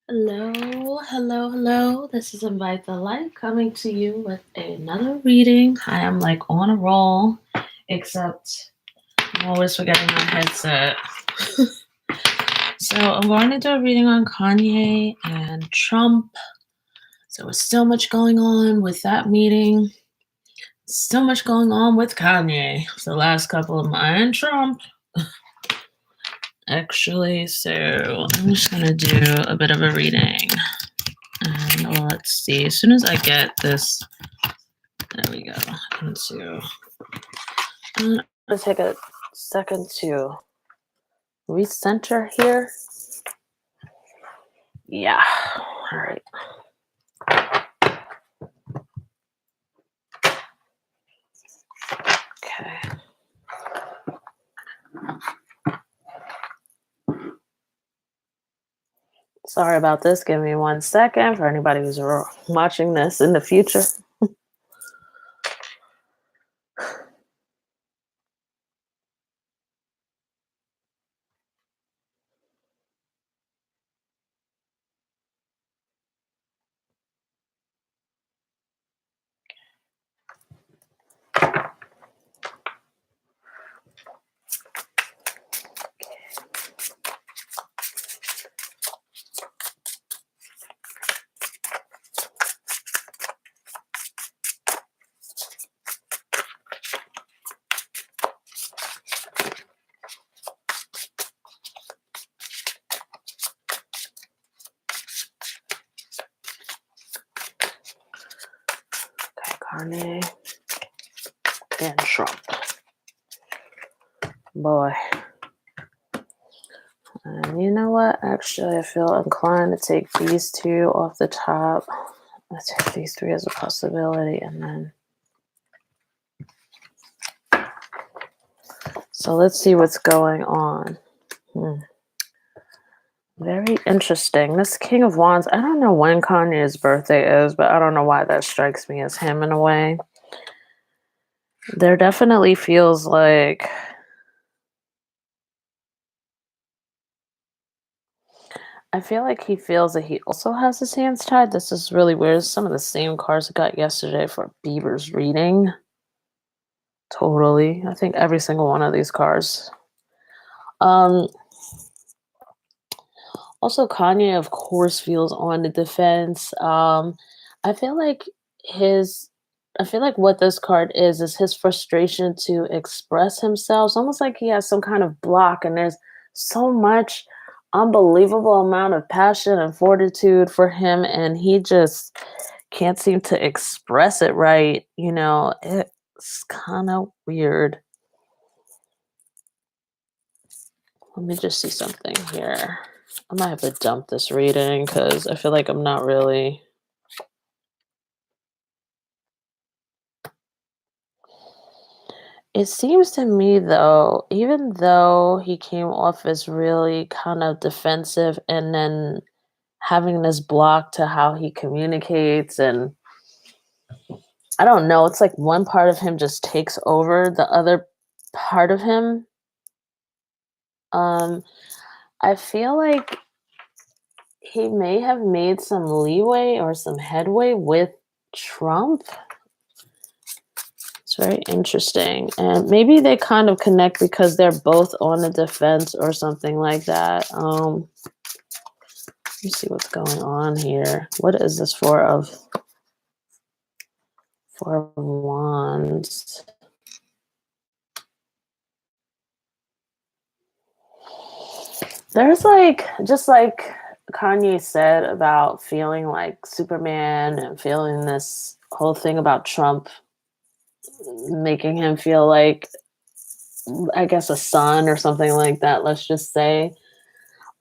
Hello, hello, hello. This is Invite the Light coming to you with another reading. I am like on a roll, except I'm always forgetting my headset. So I'm going to do a reading on Kanye and Trump. So there's still much going on with that meeting. Still much going on with Kanye. The last couple of months and Trump. Actually, so I'm just gonna do a bit of a reading. And let's see. As soon as I get this, there we go. I'm gonna take a second to recenter here. Yeah. All right. Okay. Sorry about this. Give me 1 second for anybody who's watching this in the future. Kanye and Trump. Boy. And you know what? Actually, I feel inclined to take these two off the top. Let's take these three as a possibility, and then. So let's see what's going on. Very interesting. This King of Wands, I don't know when Kanye's birthday is, but I don't know why that strikes me as him in a way. There definitely feels like I feel like he feels that he also has his hands tied. This is really weird. Some of the same cards I got yesterday for Bieber's reading. Totally. I think every single one of these cards. Also, Kanye, of course, feels on the defense. I feel like what this card is his frustration to express himself. It's almost like he has some kind of block, and there's so much unbelievable amount of passion and fortitude for him, and he just can't seem to express it right. You know, it's kind of weird. Let me just see something here. I might have to dump this reading because I feel like I'm not really. It seems to me, though, even though he came off as really kind of defensive and then having this block to how he communicates, and I don't know, it's like one part of him just takes over the other part of him. I feel like he may have made some leeway or some headway with Trump. It's very interesting. And maybe they kind of connect because they're both on the defense or something like that. Let me see what's going on here. What is this Four of Wands? There's just like Kanye said about feeling like Superman and feeling this whole thing about Trump making him feel like, I guess, a son or something like that, let's just say.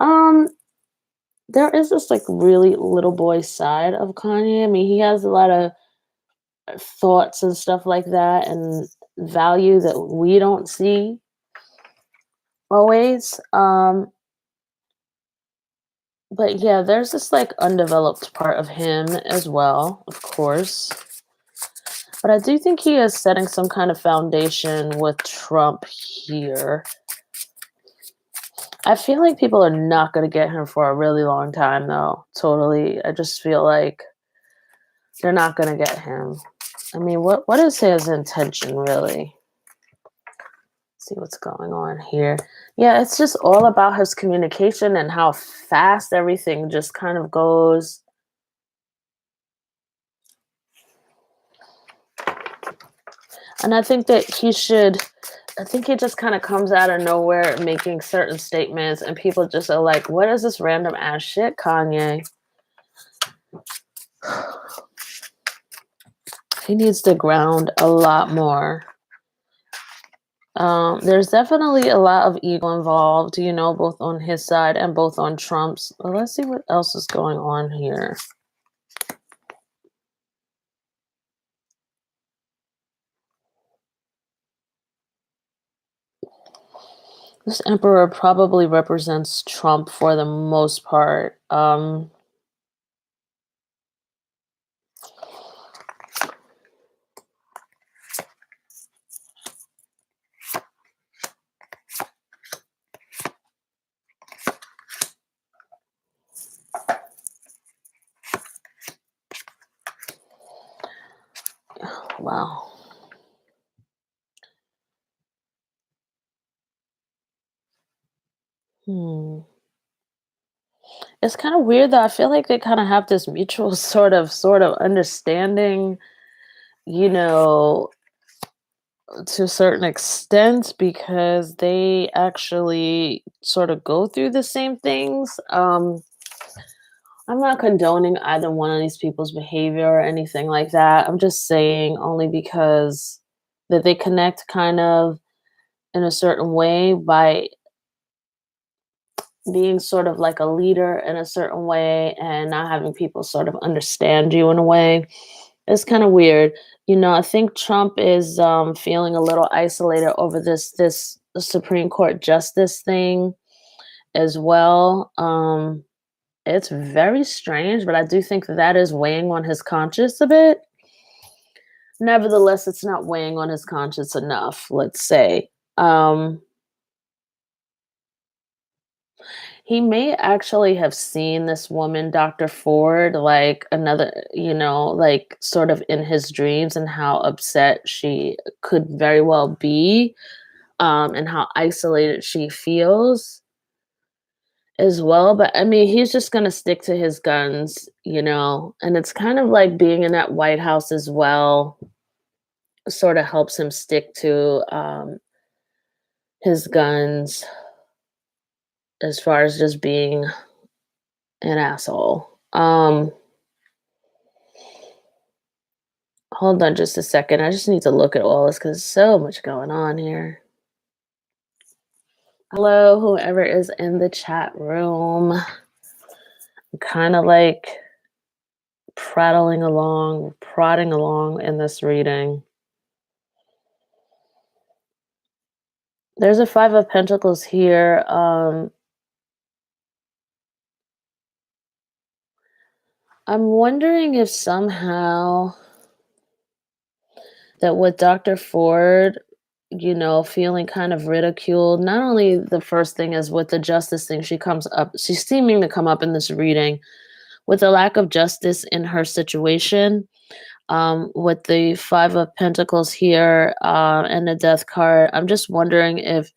There is this like really little boy side of Kanye. I mean, he has a lot of thoughts and stuff like that and value that we don't see always. But yeah, there's this like undeveloped part of him as well, of course. But I do think he is setting some kind of foundation with Trump here. I feel like people are not gonna get him for a really long time, though. Totally. I just feel like they're not gonna get him. I mean, what is his intention really? See what's going on here. Yeah, it's just all about his communication and how fast everything just kind of goes. And I think that I think he just kind of comes out of nowhere making certain statements, and people just are like, what is this random ass shit, Kanye? He needs to ground a lot more. There's definitely a lot of ego involved, both on his side and both on Trump's. Well, let's see what else is going on here. This emperor probably represents Trump for the most part. Wow. Hmm. It's kind of weird though. I feel like they kind of have this mutual sort of understanding, you know, to a certain extent because they actually sort of go through the same things. I'm not condoning either one of these people's behavior or anything like that. I'm just saying only because that they connect kind of in a certain way by being sort of like a leader in a certain way and not having people sort of understand you in a way. It's kind of weird. I think Trump is feeling a little isolated over this Supreme Court justice thing as well. It's very strange, but I do think that is weighing on his conscience a bit. Nevertheless, it's not weighing on his conscience enough, let's say. Um, he may actually have seen this woman, Dr. Ford, like another, like sort of in his dreams and how upset she could very well be, and how isolated she feels as well. But I mean, he's just going to stick to his guns, and it's kind of like being in that White House as well, sort of helps him stick to his guns as far as just being an asshole. Hold on just a second. I just need to look at all this because so much going on here. Hello, whoever is in the chat room. I'm kind of like prodding along in this reading. There's a Five of Pentacles here. I'm wondering if somehow that with Dr. Ford, feeling kind of ridiculed, not only the first thing is with the justice thing, she's seeming to come up in this reading with the lack of justice in her situation. With the Five of Pentacles here, and the Death card, I'm just wondering if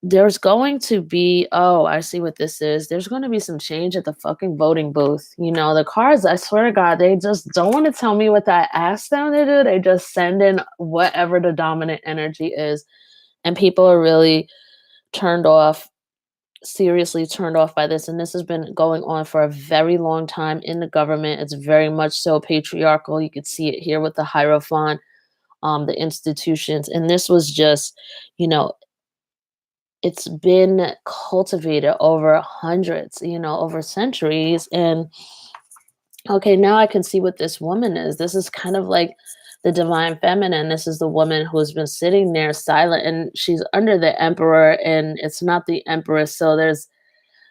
there's going to be, oh, I see what this is. There's going to be some change at the fucking voting booth. The cards, I swear to God, they just don't want to tell me what I asked them to do. They just send in whatever the dominant energy is. And people are really turned off, seriously turned off by this. And this has been going on for a very long time in the government. It's very much so patriarchal. You could see it here with the Hierophant, the institutions. And this was just, you know, it's been cultivated over hundreds, over centuries. And okay, now I can see what this woman is. This is kind of like the divine feminine. This is the woman who's been sitting there silent, and she's under the emperor, and it's not the empress. So there's,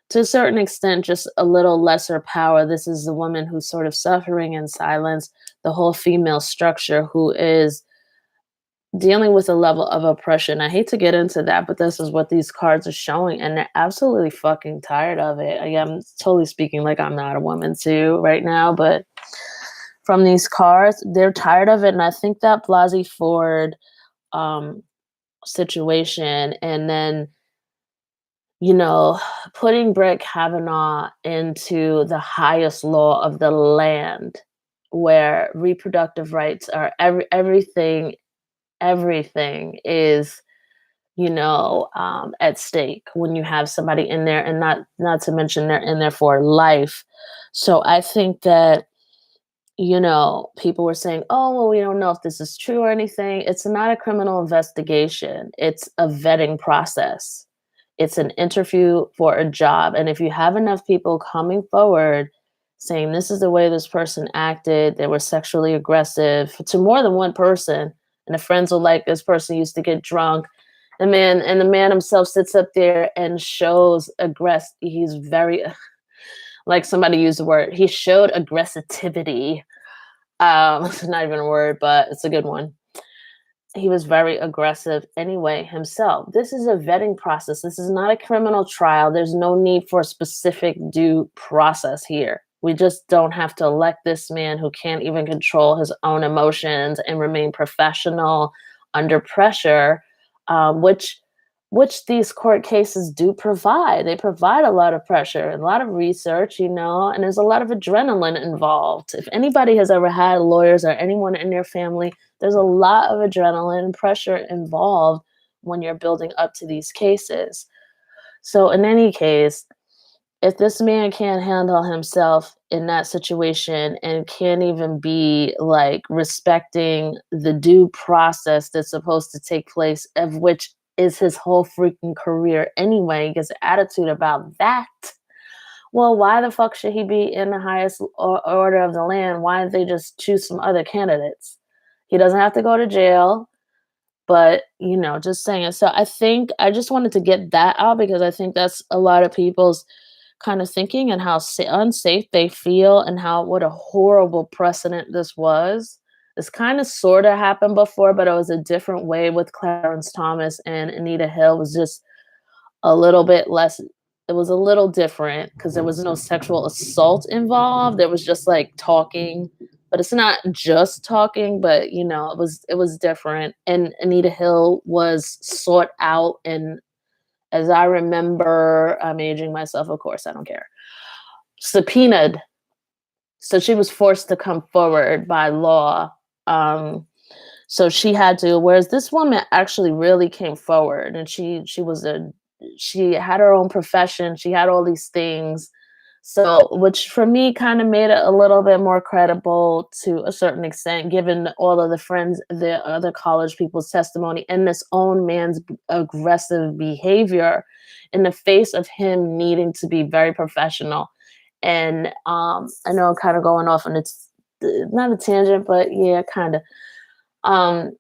to a certain extent, just a little lesser power. This is the woman who's sort of suffering in silence, the whole female structure who is dealing with a level of oppression. I hate to get into that, but this is what these cards are showing, and they're absolutely fucking tired of it. I'm totally speaking like I'm not a woman too right now, but from these cards, they're tired of it, and I think that Blasey Ford um, situation, and then putting Brett Kavanaugh into the highest law of the land, where reproductive rights are everything is at stake when you have somebody in there, and not to mention they're in there for life. So I think that people were saying, oh, well, we don't know if this is true or anything. It's not a criminal investigation, it's a vetting process. It's an interview for a job. And if you have enough people coming forward saying this is the way this person acted, they were sexually aggressive to more than one person, and the friends will like this person used to get drunk. The man himself sits up there and shows he's very like somebody used the word, he showed aggressivity. It's not even a word, but it's a good one. He was very aggressive anyway himself. This is a vetting process. This is not a criminal trial. There's no need for a specific due process here. We just don't have to elect this man who can't even control his own emotions and remain professional under pressure, which these court cases do provide. They provide a lot of pressure, a lot of research, and there's a lot of adrenaline involved. If anybody has ever had lawyers or anyone in their family, there's a lot of adrenaline and pressure involved when you're building up to these cases. So, in any case, if this man can't handle himself in that situation and can't even be like respecting the due process that's supposed to take place, of which is his whole freaking career anyway, he gets attitude about that. Well, why the fuck should he be in the highest order of the land? Why don't they just choose some other candidates? He doesn't have to go to jail, but just saying it. So I think I just wanted to get that out because I think that's a lot of people's kind of thinking, and how unsafe they feel, and how what a horrible precedent this was. This kind of sort of happened before, but it was a different way with Clarence Thomas and Anita Hill. It was just a little bit less. It was a little different because there was no sexual assault involved. There was just like talking, but it's not just talking. But it was different. And Anita Hill was sought out, and as I remember, I'm aging myself, of course, I don't care. Subpoenaed. So she was forced to come forward by law. So she had to, whereas this woman actually really came forward, and she had her own profession, she had all these things. So, which for me kind of made it a little bit more credible to a certain extent, given all of the other college people's testimony, and this own man's aggressive behavior in the face of him needing to be very professional. And I know I'm kind of going off, and it's not a tangent, but yeah, kind of. Um,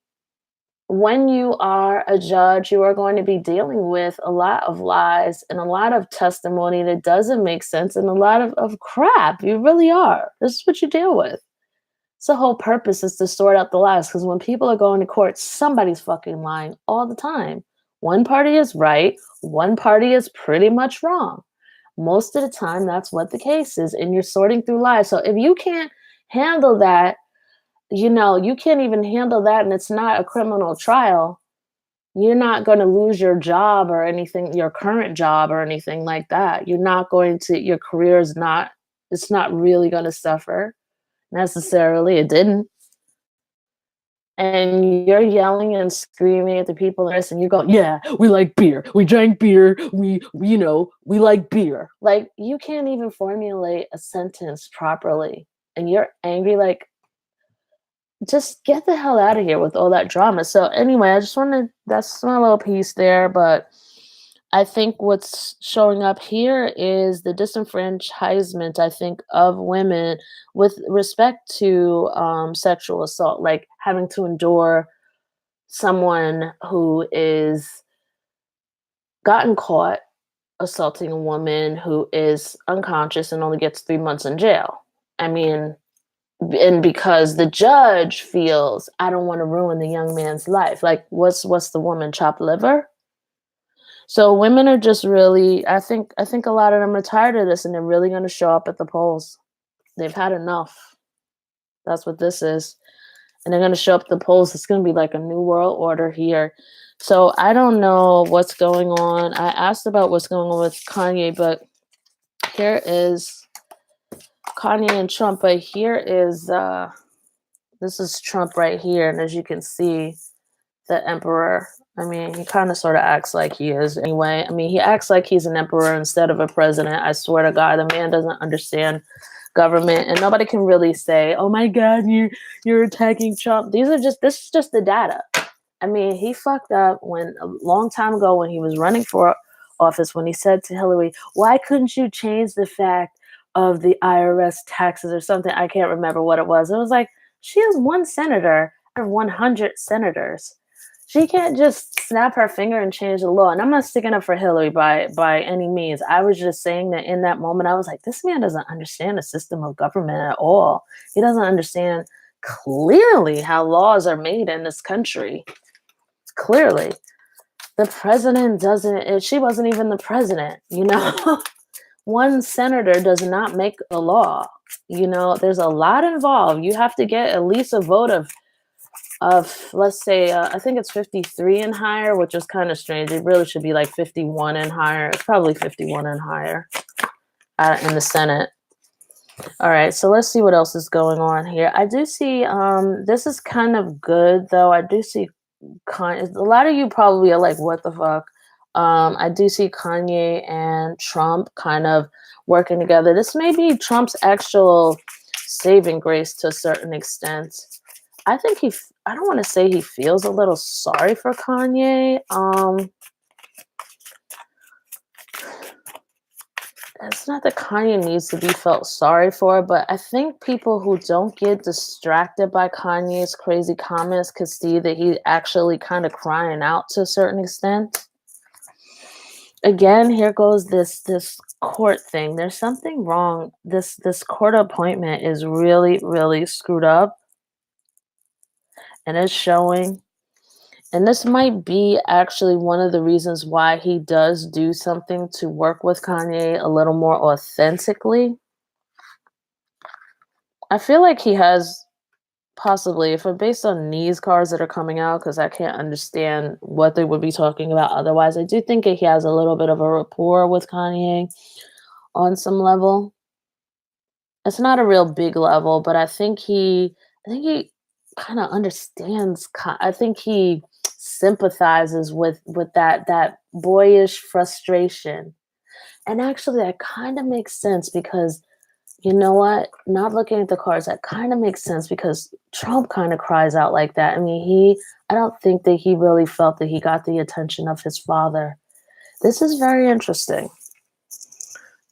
when you are a judge, you are going to be dealing with a lot of lies and a lot of testimony that doesn't make sense, and a lot of crap. You really are. This is what you deal with. It's the whole purpose is to sort out the lies, because when people are going to court, somebody's fucking lying all the time. One party is right, one party is pretty much wrong. Most of the time, that's what the case is, and you're sorting through lies. So if you can't handle that, you can't even handle that, and it's not a criminal trial, you're not going to lose your job or anything, your current job or anything like that. Your career is not, it's not really going to suffer necessarily. It didn't. And you're yelling and screaming at the people and you go, yeah, we like beer. We drank beer. We like beer. Like, you can't even formulate a sentence properly. And you're angry, like, just get the hell out of here with all that drama. So anyway, that's my little piece there, but I think what's showing up here is the disenfranchisement, I think, of women with respect to sexual assault, like having to endure someone who is gotten caught assaulting a woman who is unconscious and only gets 3 months in jail. I mean, And because the judge feels, I don't want to ruin the young man's life. Like, what's the woman, chopped liver? So women are just really, I think a lot of them are tired of this, and they're really going to show up at the polls. They've had enough. That's what this is. And they're going to show up at the polls. It's going to be like a new world order here. So I don't know what's going on. I asked about what's going on with Kanye, but here is Kanye and Trump. But here is this is Trump right here, and as you can see, the emperor. I mean, he kind of sort of acts like he is anyway. I mean, he acts like he's an emperor instead of a president. I swear to God, the man doesn't understand government, and nobody can really say, "Oh my God, you're attacking Trump." This is just the data. I mean, he fucked up when a long time ago when he was running for office, when he said to Hillary, "Why couldn't you change the fact of the IRS taxes or something?" I can't remember what it was. It was like, she is one senator out of 100 senators. She can't just snap her finger and change the law. And I'm not sticking up for Hillary by any means. I was just saying that in that moment, I was like, this man doesn't understand the system of government at all. He doesn't understand clearly how laws are made in this country. Clearly. The president doesn't, she wasn't even the president, you know? One senator does not make the law. You know, there's a lot involved. You have to get at least a vote of let's say, I think it's 53 and higher, which is kind of strange. It really should be like 51 and higher. It's probably 51 and higher in the Senate. All right, so let's see what else is going on here. I do see, this is kind of good though. I do see a lot of you probably are like, what the fuck? I do see Kanye and Trump kind of working together. This may be Trump's actual saving grace to a certain extent. I think I don't want to say he feels a little sorry for Kanye. It's not that Kanye needs to be felt sorry for, but I think people who don't get distracted by Kanye's crazy comments could see that he's actually kind of crying out to a certain extent. Again, here goes this court thing. There's something wrong. This court appointment is really, really screwed up, and it's showing. And this might be actually one of the reasons why he does do something to work with Kanye a little more authentically. I feel like he has possibly, if we're based on these cards that are coming out, because I can't understand what they would be talking about otherwise, I do think that he has a little bit of a rapport with Kanye on some level. It's not a real big level, but I think he kind of understands. I think he sympathizes with that boyish frustration. And actually, that kind of makes sense because, you know what? Not looking at the cards, that kind of makes sense because Trump kind of cries out like that. I mean, I don't think that he really felt that he got the attention of his father. This is very interesting.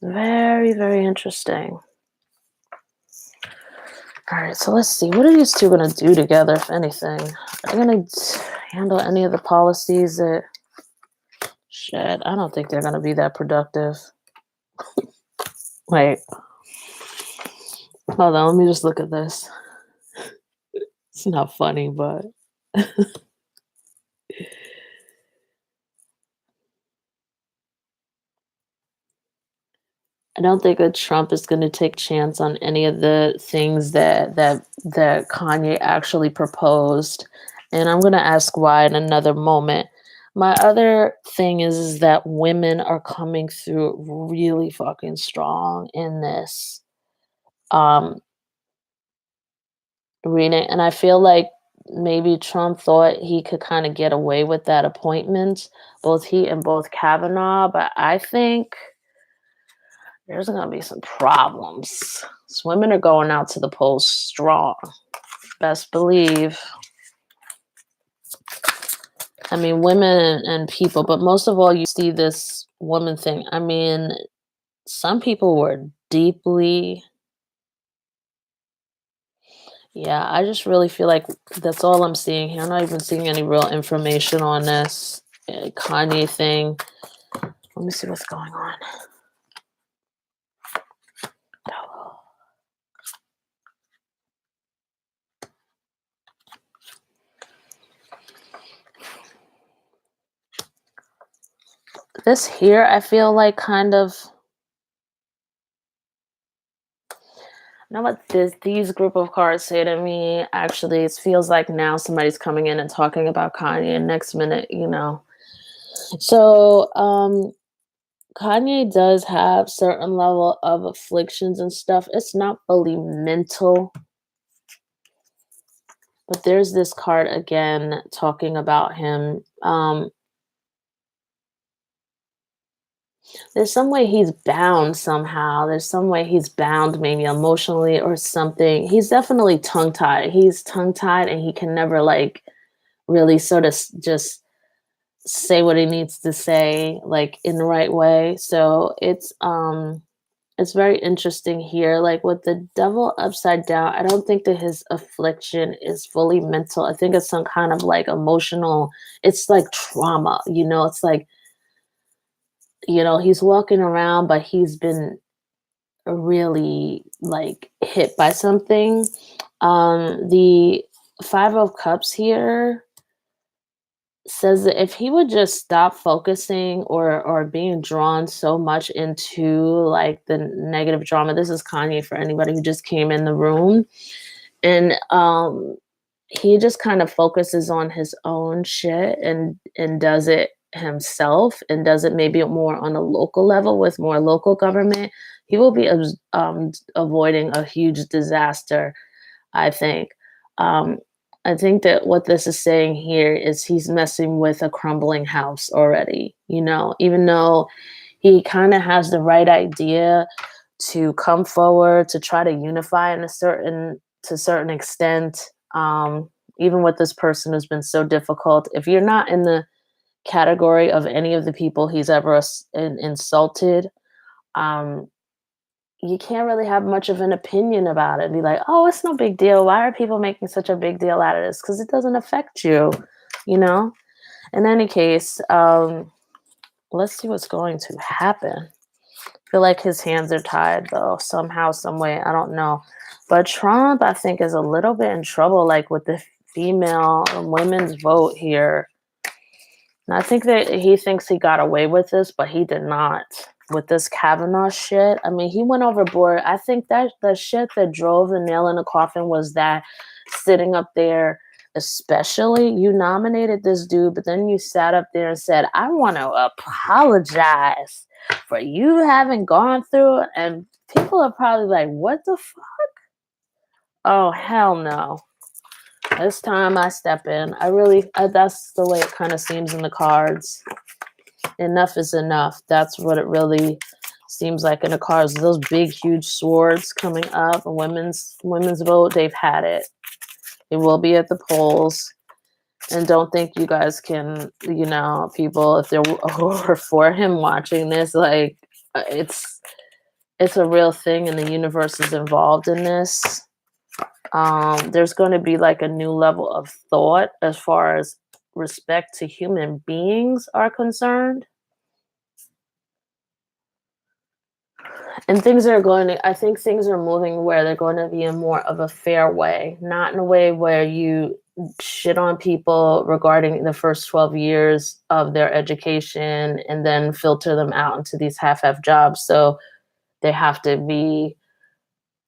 Very, very interesting. All right, so let's see. What are these two going to do together, if anything? Are they going to handle any of the policies that... Shit, I don't think they're going to be that productive. Wait. Hold on, let me just look at this. It's not funny, but... I don't think that Trump is going to take chance on any of the things that Kanye actually proposed, and I'm going to ask why in another moment. My other thing is that women are coming through really fucking strong in this reading, and I feel like maybe Trump thought he could kind of get away with that appointment, both he and both Kavanaugh, but I think there's going to be some problems. So women are going out to the polls strong. Best believe. I mean, women and people, but most of all, you see this woman thing. I mean, some people were deeply... Yeah, I just really feel like that's all I'm seeing here. I'm not even seeing any real information on this Kanye thing. Let me see what's going on. This here, I feel like kind of, you know what these group of cards say to me. Actually, it feels like now somebody's coming in and talking about Kanye, and next minute, So, Kanye does have certain level of afflictions and stuff. It's not fully mental, but there's this card again talking about him. There's some way he's bound somehow. There's some way he's bound, maybe emotionally or something. He's definitely tongue tied. He's tongue tied, and he can never like really sort of just say what he needs to say like in the right way. So it's very interesting here. Like with the devil upside down, I don't think that his affliction is fully mental. I think it's some kind of like emotional, it's like trauma, it's like, he's walking around, but he's been really like hit by something. The Five of Cups here says that if he would just stop focusing or being drawn so much into like the negative drama. This is Kanye for anybody who just came in the room. And he just kind of focuses on his own shit and does it himself and does it maybe more on a local level with more local government. He will be avoiding a huge disaster, I think. Um, I think that what this is saying here is he's messing with a crumbling house already, even though he kind of has the right idea to come forward to try to unify in a certain extent. Even with this person who's been so difficult, if you're not in the category of any of the people he's ever insulted, um, you can't really have much of an opinion about it. Be like, oh, it's no big deal. Why are people making such a big deal out of this? Because it doesn't affect you, you know? In any case, let's see what's going to happen. I feel like his hands are tied, though, somehow, some way. I don't know. But Trump, I think, is a little bit in trouble, like with the female and women's vote here. And I think that he thinks he got away with this, but he did not with this Kavanaugh shit. I mean, he went overboard. I think that the shit that drove the nail in the coffin was that sitting up there, especially you nominated this dude, but then you sat up there and said, I want to apologize for you having gone through it. And people are probably like, what the fuck? Oh, hell no. This time I step in. That's the way it kind of seems in the cards. Enough is enough. That's what it really seems like in the cards. Those big, huge swords coming up. A women's vote. They've had it. It will be at the polls. And don't think you guys can, people, if they're or for him watching this, like it's a real thing, and the universe is involved in this. There's going to be like a new level of thought as far as respect to human beings are concerned. And I think things are moving where they're going to be in more of a fair way, not in a way where you shit on people regarding the first 12 years of their education and then filter them out into these half-half jobs. So they have to be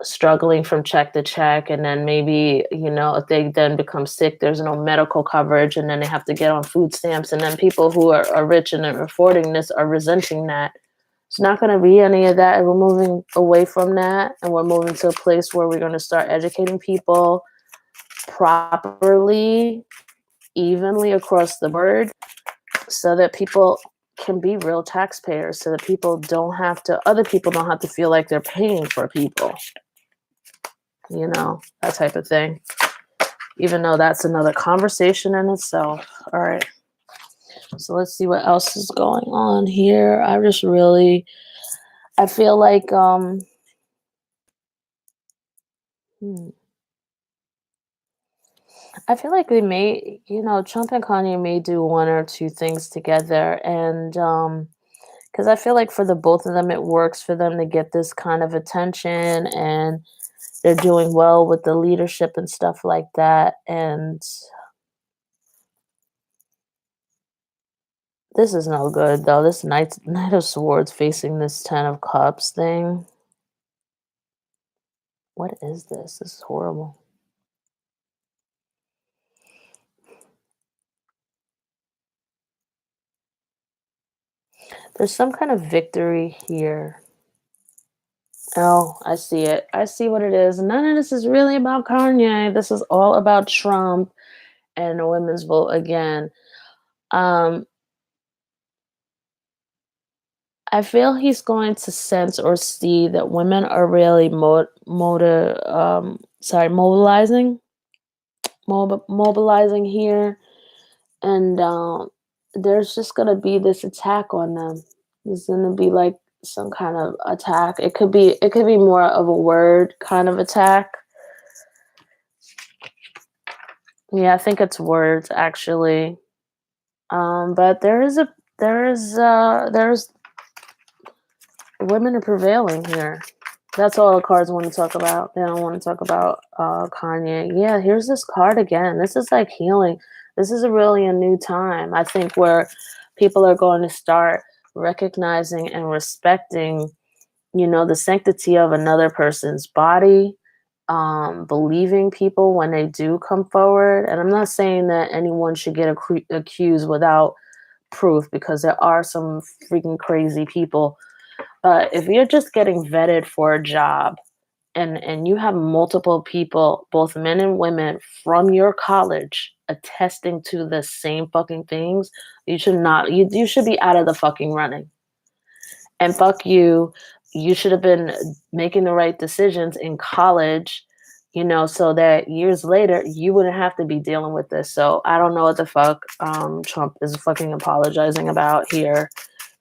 struggling from check to check, and then maybe if they then become sick, there's no medical coverage, and then they have to get on food stamps, and then people who are rich and are affording this are resenting that. It's not going to be any of that. We're moving away from that, and we're moving to a place where we're going to start educating people properly, evenly across the board, so that people can be real taxpayers, so that other people don't have to feel like they're paying for people. That type of thing. Even though that's another conversation in itself. All right. So let's see what else is going on here. I feel like I feel like they may, Trump and Kanye may do one or two things together, and because I feel like for the both of them, it works for them to get this kind of attention, and they're doing well with the leadership and stuff like that. And This is no good though. This Knight of Swords facing this Ten of Cups thing. What is this? This is horrible. There's some kind of victory here. Oh, I see it. I see what it is. None of this is really about Kanye. This is all about Trump and the women's vote again. Um, I feel he's going to sense or see that women are really mobilizing, mobilizing here, and there's just gonna be this attack on them. There's gonna be like some kind of attack. It could be more of a word kind of attack. Yeah, I think it's words actually. But there's women are prevailing here. That's all the cards want to talk about. They don't want to talk about Kanye. Yeah, here's this card again. This is like healing. This is really a new time, I think, where people are going to start recognizing and respecting, the sanctity of another person's body, believing people when they do come forward. And I'm not saying that anyone should get accused without proof, because there are some freaking crazy people. But if you're just getting vetted for a job, and you have multiple people, both men and women from your college, attesting to the same fucking things, you should not you should be out of the fucking running. And fuck you, you should have been making the right decisions in college, so that years later you wouldn't have to be dealing with this. So I don't know what the fuck Trump is fucking apologizing about here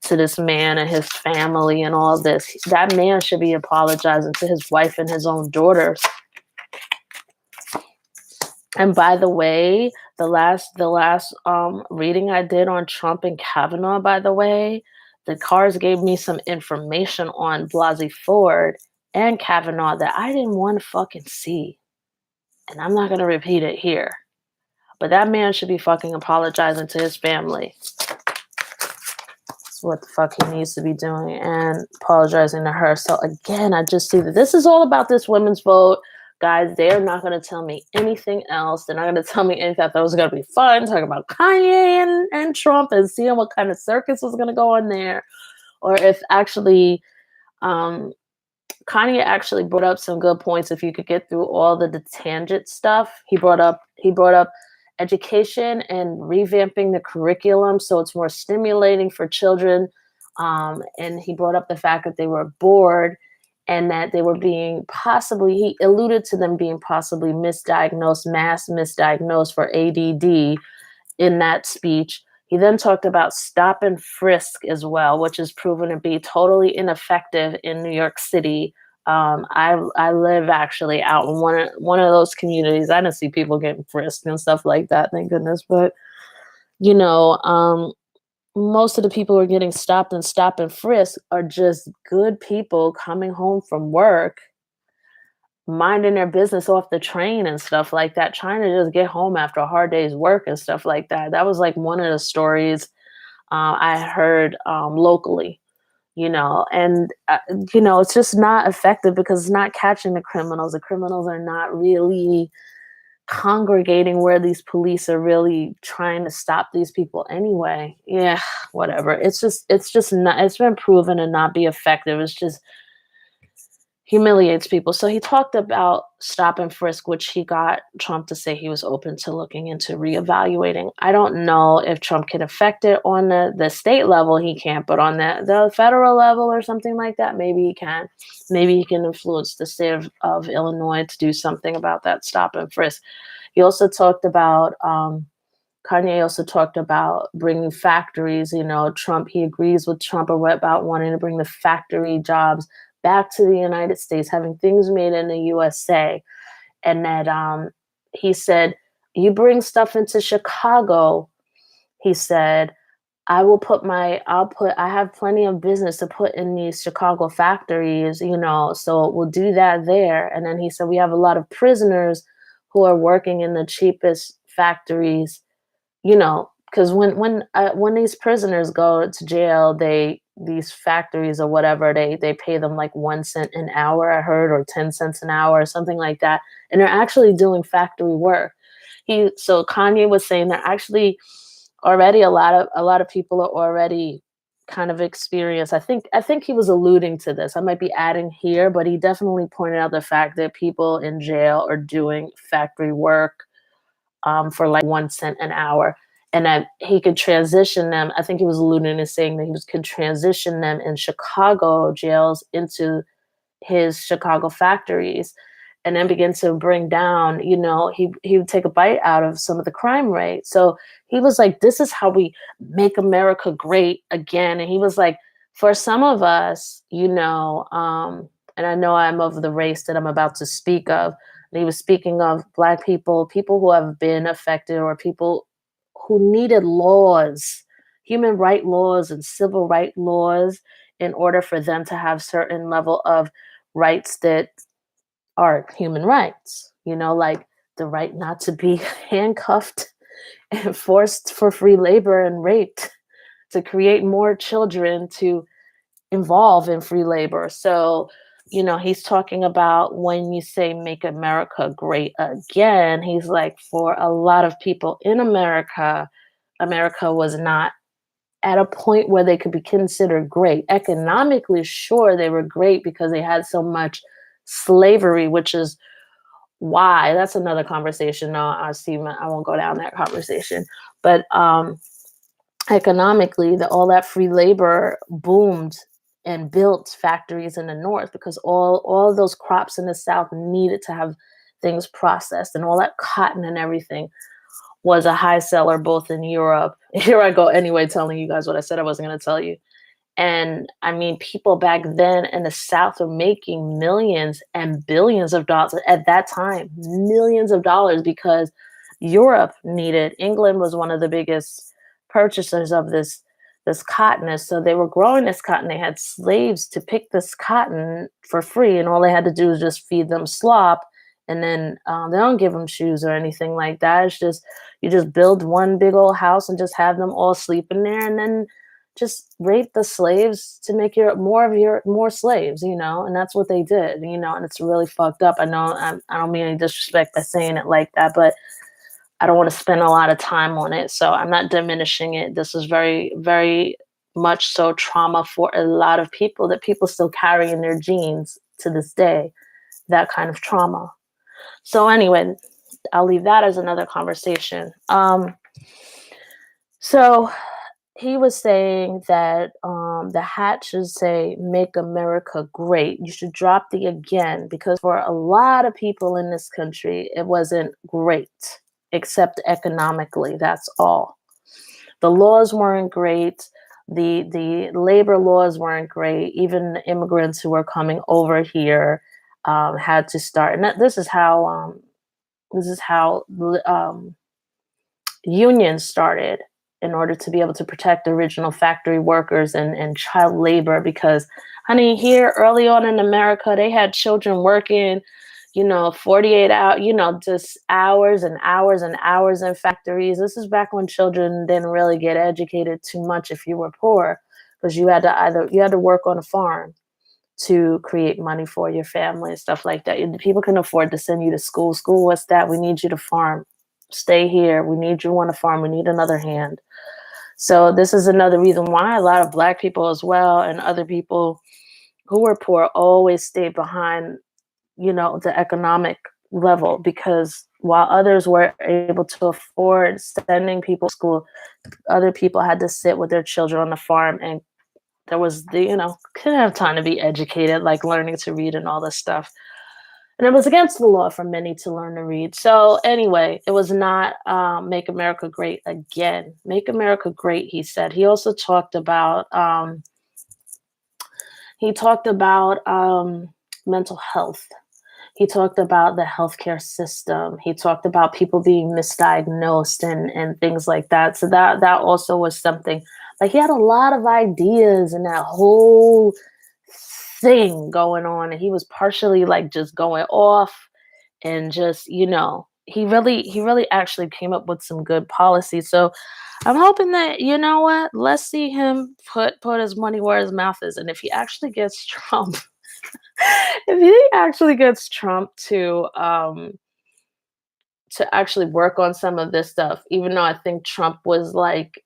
to this man and his family and all this. That man should be apologizing to his wife and his own daughters. And by the way, the last reading I did on Trump and Kavanaugh, by the way, the cards gave me some information on Blasey Ford and Kavanaugh that I didn't want to fucking see. And I'm not gonna repeat it here. But that man should be fucking apologizing to his family. That's what the fuck he needs to be doing, and apologizing to her. So again, I just see that this is all about this women's vote. Guys, they're not going to tell me anything else. They're not going to tell me anything. I thought it was going to be fun talking about Kanye and Trump and seeing what kind of circus was going to go on there. Or if actually um, Kanye actually brought up some good points. If you could get through all the tangent stuff, he brought up education and revamping the curriculum so it's more stimulating for children. And he brought up the fact that they were bored and that they were being possibly, he alluded to them being possibly mass misdiagnosed for ADD in that speech. He then talked about stop and frisk as well, which is proven to be totally ineffective in New York City. I live actually out in one of those communities. I didn't see people getting frisked and stuff like that, thank goodness. But you know, um, most of the people who are getting stopped and stop and frisk are just good people coming home from work, minding their business off the train and stuff like that, trying to just get home after a hard day's work and stuff like that. That was like one of the stories I heard locally, and it's just not effective because it's not catching the criminals. The criminals are not really congregating where these police are really trying to stop these people anyway. Yeah, whatever. It's just not, it's been proven to not be effective. It's just humiliates people. So he talked about stop and frisk, which he got Trump to say he was open to looking into reevaluating. I don't know if Trump can affect it on the state level. He can't, but on the federal level or something like that, maybe he can. Maybe he can influence the state of Illinois to do something about that stop and frisk. He also talked about Kanye also talked about bringing factories. Trump, he agrees with Trump about wanting to bring the factory jobs back to the United States, having things made in the USA. And that he said, you bring stuff into Chicago, he said, I have plenty of business to put in these Chicago factories, so we'll do that there. And then he said, we have a lot of prisoners who are working in the cheapest factories, because when these prisoners go to jail, these factories or whatever, they pay them like 1 cent an hour, I heard, or 10 cents an hour, or something like that, and they're actually doing factory work. So Kanye was saying that actually already a lot of people are already kind of experienced. I think he was alluding to this. I might be adding here, but he definitely pointed out the fact that people in jail are doing factory work for like 1 cent an hour, and that he could transition them. I think he was alluding to saying that could transition them in Chicago jails into his Chicago factories, and then begin to bring down, he would take a bite out of some of the crime rate. So he was like, this is how we make America great again. And he was like, for some of us, and I know I'm of the race that I'm about to speak of. And he was speaking of Black people, people who have been affected, or people who needed laws, human right laws and civil right laws, in order for them to have certain level of rights that are human rights, like the right not to be handcuffed and forced for free labor and raped, to create more children to involve in free labor. So, he's talking about when you say make America great again, he's like, for a lot of people in America, America was not at a point where they could be considered great. Economically, sure, they were great because they had so much slavery, which is why that's another conversation. No, I won't go down that conversation. But economically, all that free labor boomed and built factories in the north, because all of those crops in the south needed to have things processed, and all that cotton and everything was a high seller both in Europe. Here I go anyway, telling you guys what I said I wasn't going to tell you. And I mean, people back then in the South were making millions and billions of dollars at that time, millions of dollars, because England was one of the biggest purchasers of this cotton. And so they were growing this cotton. They had slaves to pick this cotton for free, and all they had to do was just feed them slop. And then they don't give them shoes or anything like that. It's just, you just build one big old house and just have them all sleep in there, and then just rape the slaves to make more slaves, and that's what they did, and it's really fucked up. I know I don't mean any disrespect by saying it like that, but I don't want to spend a lot of time on it, so I'm not diminishing it. This is very, very much so trauma for a lot of people, that people still carry in their genes to this day, that kind of trauma. So anyway, I'll leave that as another conversation. So he was saying that the hat should say "Make America Great." You should drop the again, because for a lot of people in this country, it wasn't great, except economically. That's all. The laws weren't great. The labor laws weren't great. Even the immigrants who were coming over here had to start. And this is how unions started, in order to be able to protect original factory workers and child labor. Because, honey, here early on in America, they had children working, 48 hours, just hours and hours and hours in factories. This is back when children didn't really get educated too much if you were poor, because you had to work on a farm to create money for your family and stuff like that. People can afford to send you to school. School, what's that? We need you to farm. Stay here. We need you on a farm. We need another hand. So this is another reason why a lot of Black people as well, and other people who were poor, always stayed behind, the economic level, because while others were able to afford sending people to school, other people had to sit with their children on the farm, and there was couldn't have time to be educated, like learning to read and all this stuff. And it was against the law for many to learn to read. So anyway, it was not Make America Great Again. Make America Great, he said. He also talked about mental health. He talked about the healthcare system. He talked about people being misdiagnosed and things like that. So that also was something. Like, he had a lot of ideas and that whole thing going on, and he was partially like just going off and just he really actually came up with some good policies. So I'm hoping that, you know what, let's see him put his money where his mouth is. And if he actually gets Trump, if he actually gets Trump to actually work on some of this stuff, even though I think Trump was like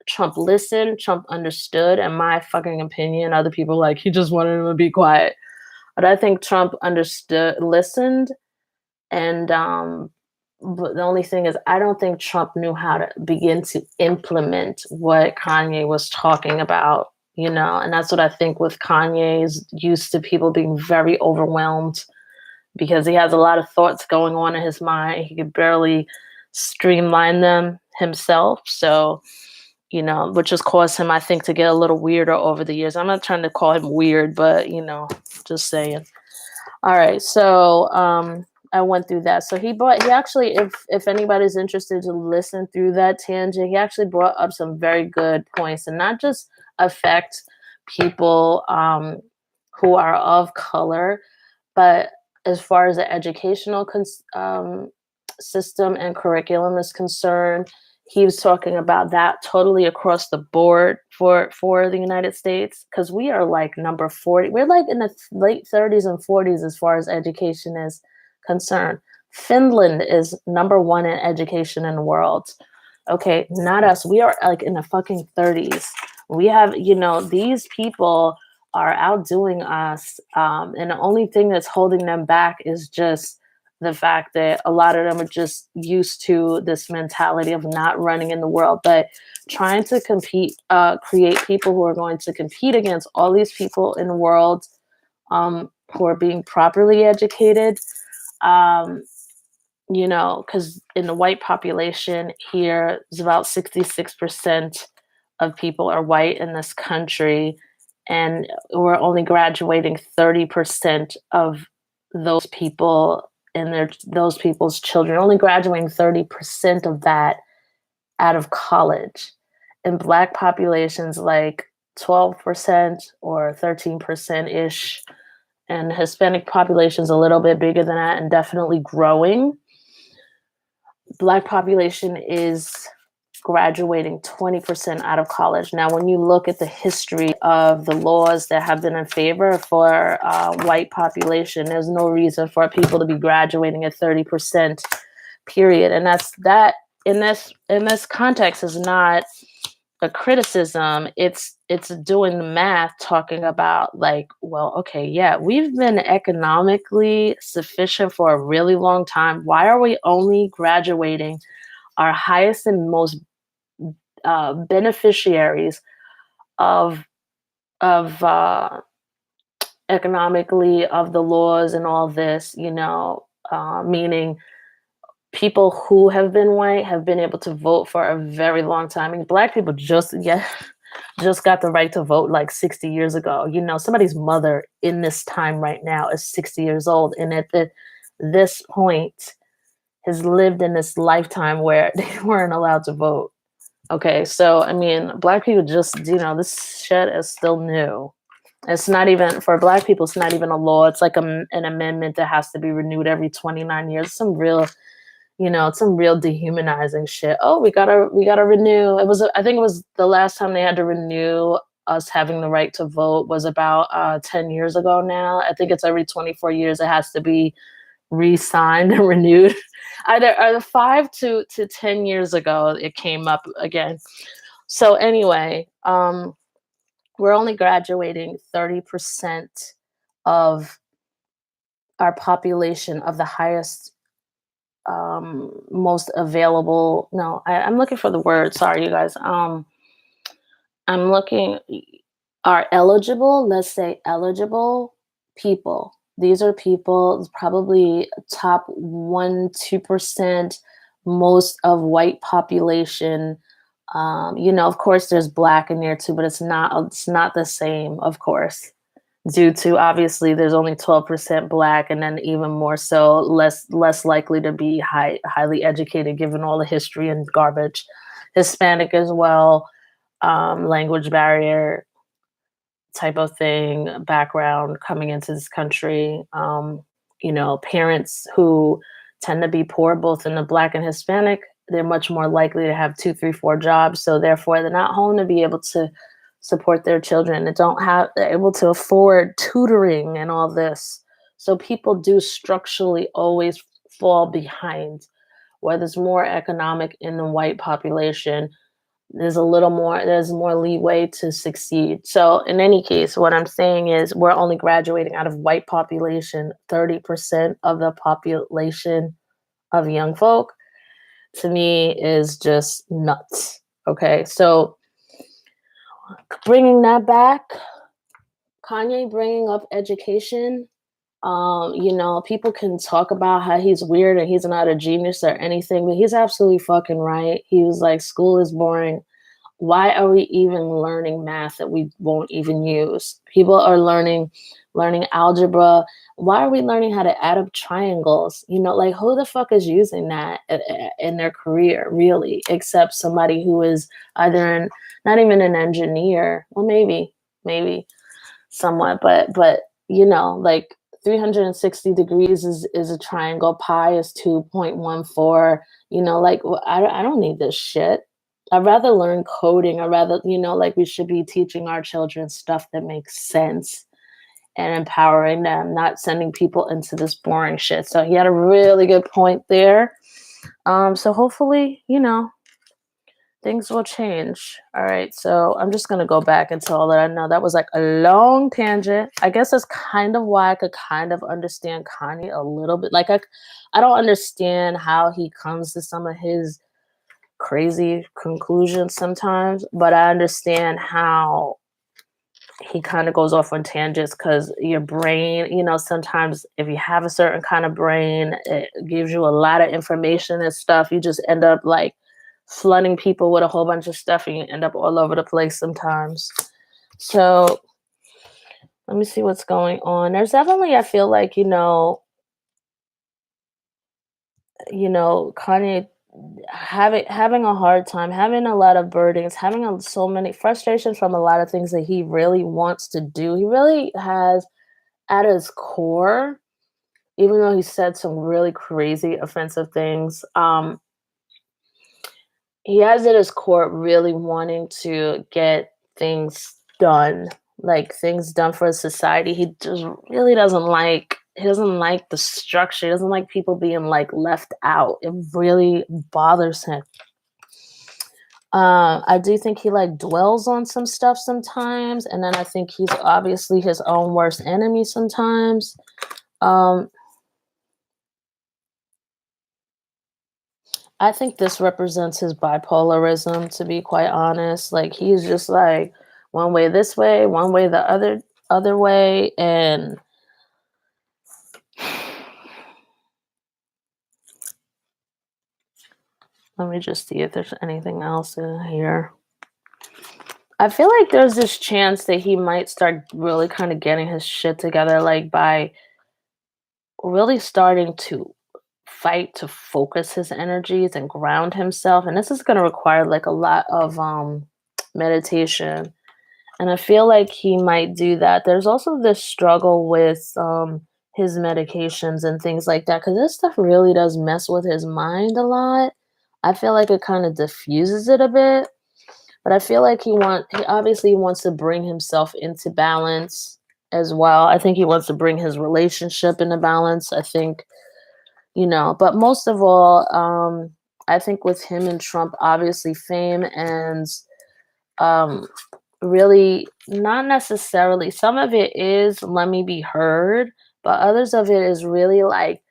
Trump listened, Trump understood, in my fucking opinion. Other people like he just wanted him to be quiet. But I think Trump understood, listened, and but the only thing is I don't think Trump knew how to begin to implement what Kanye was talking about, and that's what I think with Kanye is used to people being very overwhelmed because he has a lot of thoughts going on in his mind. He could barely streamline them himself. So, which has caused him, I think, to get a little weirder over the years. I'm not trying to call him weird, but, just saying. All right. So, I went through that. So he actually, if anybody's interested to listen through that tangent, he actually brought up some very good points and not just affect people who are of color, but as far as the educational system and curriculum is concerned, he was talking about that totally across the board for the United States because we are like number 40. We're like in the late 30s and 40s as far as education is concerned. Finland is number one in education in the world. Okay, not us. We are like in the fucking 30s. We have, these people are outdoing us. And the only thing that's holding them back is just the fact that a lot of them are just used to this mentality of not running in the world, but trying to create people who are going to compete against all these people in the world who are being properly educated. Because in the white population here, it's about 66% of people are white in this country, and we're only graduating 30% of those people and those people's children, only graduating 30% of that out of college. And black populations like 12% or 13% ish, and Hispanic population's a little bit bigger than that and definitely growing. Black population is graduating 20% out of college. Now, when you look at the history of the laws that have been in favor for white population, there's no reason for people to be graduating at 30%, period. And that in this context is not a criticism. It's doing the math, talking about like, well, okay, yeah, we've been economically sufficient for a really long time. Why are we only graduating our highest and most beneficiaries of economically of the laws and all this, meaning people who have been white have been able to vote for a very long time. I mean, black people just got the right to vote like 60 years ago. Somebody's mother in this time right now is 60 years old, and at this point has lived in this lifetime where they weren't allowed to vote. Okay, so I mean, black people just, this shit is still new. It's not even for black people. It's not even a law. It's like an amendment that has to be renewed every 29 years. Some real dehumanizing shit. Oh, we gotta renew. I think it was the last time they had to renew us having the right to vote was about 10 years ago now. I think it's every 24 years it has to be re-signed and renewed. Either 5 to 10 years ago it came up again. So anyway, we're only graduating 30% of our population of the highest most available. No, I'm looking for the word. Sorry, you guys. I'm looking are eligible. Let's say eligible people. These are people probably top 1-2% most of white population. Of course, there's black in there too, but it's not the same, of course, due to obviously there's only 12% black, and then even more so less likely to be highly educated given all the history and garbage. Hispanic as well, language barrier type of thing, background coming into this country. Parents who tend to be poor, both in the Black and Hispanic. They're much more likely to have two, three, four jobs. So therefore, they're not home to be able to support their children. They don't have they're able to afford tutoring and all this. So people do structurally always fall behind. Where there's more economic in the white population, there's more leeway to succeed. So in any case, what I'm saying is we're only graduating out of white population 30% of the population of young folk. To me is just nuts. Okay, so bringing that back, Kanye bringing up education. People can talk about how he's weird and he's not a genius or anything, but he's absolutely fucking right. He was like, school is boring. Why are we even learning math that we won't even use? People are learning algebra. Why are we learning how to add up triangles? Like, who the fuck is using that in their career, really, except somebody who is either not even an engineer. Well, maybe somewhat, but like 360 degrees is a triangle. Pi is 2.14. Like, I don't need this shit. I'd rather learn coding. I'd rather, like, we should be teaching our children stuff that makes sense and empowering them, not sending people into this boring shit. So he had a really good point there. So hopefully, things will change. All right. So I'm just going to go back and tell that I know that was like a long tangent. I guess that's kind of why I could kind of understand Kanye a little bit. Like, I don't understand how he comes to some of his crazy conclusions sometimes, but I understand how he kind of goes off on tangents because your brain, sometimes if you have a certain kind of brain, it gives you a lot of information and stuff. You just end up like flooding people with a whole bunch of stuff and you end up all over the place sometimes. So let me see what's going on. There's definitely, I feel like, Kanye having a hard time, having a lot of burdens, having so many frustrations from a lot of things that he really wants to do. He really has at his core, even though he said some really crazy offensive things, he has at his core really wanting to get things done, like things done for society. He just really doesn't like the structure. He doesn't like people being like left out. It really bothers him. I do think he like dwells on some stuff sometimes, and then I think he's obviously his own worst enemy sometimes. I think this represents his bipolarism, to be quite honest. Like, he's just like one way this way, one way the other way, and let me just see if there's anything else in here. I feel like there's this chance that he might start really kind of getting his shit together, like by really starting to fight to focus his energies and ground himself. And this is going to require like a lot of meditation. And I feel like he might do that. There's also this struggle with his medications and things like that, because this stuff really does mess with his mind a lot. I feel like it kind of diffuses it a bit. But I feel like he obviously wants to bring himself into balance as well. I think he wants to bring his relationship into balance. I think, but most of all, I think with him and Trump, obviously fame and really not necessarily, some of it is let me be heard, but others of it is really like